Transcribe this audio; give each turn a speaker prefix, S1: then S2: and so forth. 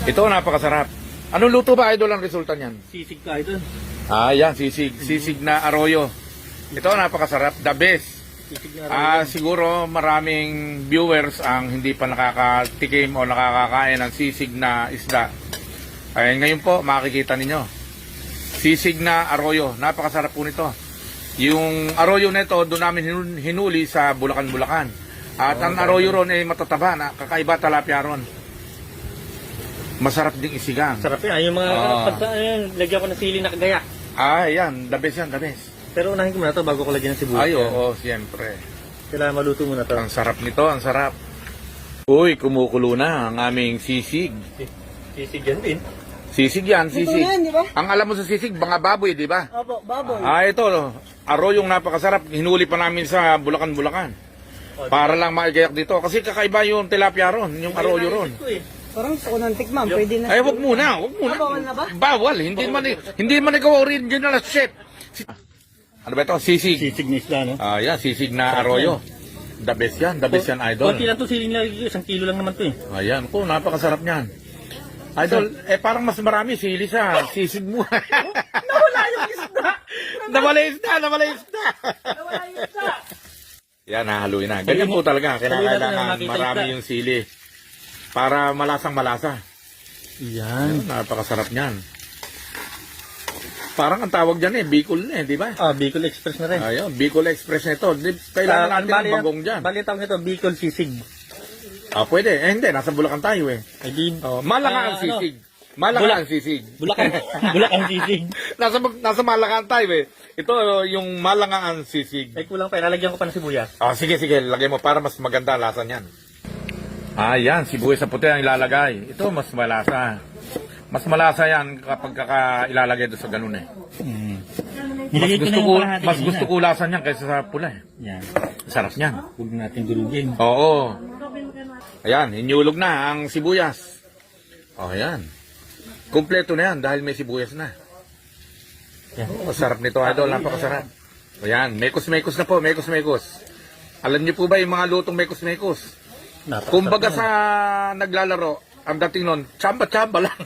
S1: Ito, napakasarap. Anong luto ba, idol, ang resulta niyan?
S2: Sisig ka idol.
S1: Yan, sisig. Sisig na arroyo. Ito, napakasarap. The best.
S2: Sisig na
S1: Siguro maraming viewers ang hindi pa nakakatikim o nakakakain ng sisig na isda. Ay, ngayon po, makikita ninyo. Sisig na arroyo. Napakasarap po nito. Yung arroyo nito, doon namin hinuli sa Bulacan. At ang arroyo ron ay matataba na kakaiba talapia ron. Masarap ding isigang.
S2: Sarap yan. Yung mga lagyan ko ng sili na kagaya.
S1: Yan. The best yan, the best.
S2: Pero unahin ko muna ito bago ko lagyan ng sibuyas.
S1: Oo, siyempre.
S2: Kailangan maluto muna ito.
S1: Ang sarap nito, ang sarap. Uy, kumukulo na ang aming sisig.
S2: Sisig yan din.
S1: Sisig yan, sisig.
S3: Ito yan, di ba?
S1: Ang alam mo sa sisig, mga baboy, di ba?
S3: Opo, baboy.
S1: Ito, arroyong napakasarap. Hinuli pa namin sa Bulacan. Para lang maigayak dito. Kasi kakaiba yung tilapia ron, yung arroyo ron.
S3: Parang gusto ko ng tikman, pwede na.
S1: Ay, wag muna.
S3: Bawal na ba?
S1: Bawal. Hindi man ikaw original chef. Ano ba ito? Sisig.
S2: Sisig na isda, no?
S1: Yan, sisig na arroyo. The best yan, idol.
S2: Konti lang ito siling lagi. 1 kilo lang naman ito eh.
S1: Ayan, napakasarap niyan. Idol, parang mas marami sili sa sisig mo.
S3: Nawala yung isda!
S1: Nawala isda.
S3: Nawala yung isda!
S1: Yan, hahaluin na. Ganyan po talaga. Kailangan
S2: Makita
S1: marami
S2: isda.
S1: yung sili. Para malasang malasa.
S2: Yan.
S1: Napakasarap niyan. Parang ang tawag dyan Bicol na di ba?
S2: Bicol Express na rin.
S1: Ayun, Bicol Express na ito. Kailangan natin ng bagong dyan.
S2: Bali ang tawag nito, Bicol Sisig.
S1: Pwede. Hindi, nasa Bulacan tayo
S2: Ay di,
S1: Malaka ang sisig. Malaka ang sisig.
S2: Bulacan Sisig.
S1: nasa Malaka tayo Ito yung Malaka ang sisig.
S2: Ay kulang pa, ilalagyan ko pa ng sibuyas.
S1: Sige, lagay mo para mas maganda lasa niyan. Yan, sibuyas sa puti ang ilalagay. Ito mas malasa. Mas malasa yan kapag ilalagay doon sa ganun Mas gusto ko lasan yan kaysa sa pula
S2: Yan.
S1: Sarap niyan.
S2: Huwag natin durugin.
S1: Oo. Ayan, inyulog na ang sibuyas. Ayan. Kompleto na yan dahil may sibuyas na.
S2: Yan.
S1: Masarap nito, idol. Napakasarap. Ayan, mekos-mekos na po, mekos-mekos. Alam niyo po ba yung mga lutong mekos-mekos? Kumbaga sa naglalaro, ang dating nun, tsamba-tsamba lang.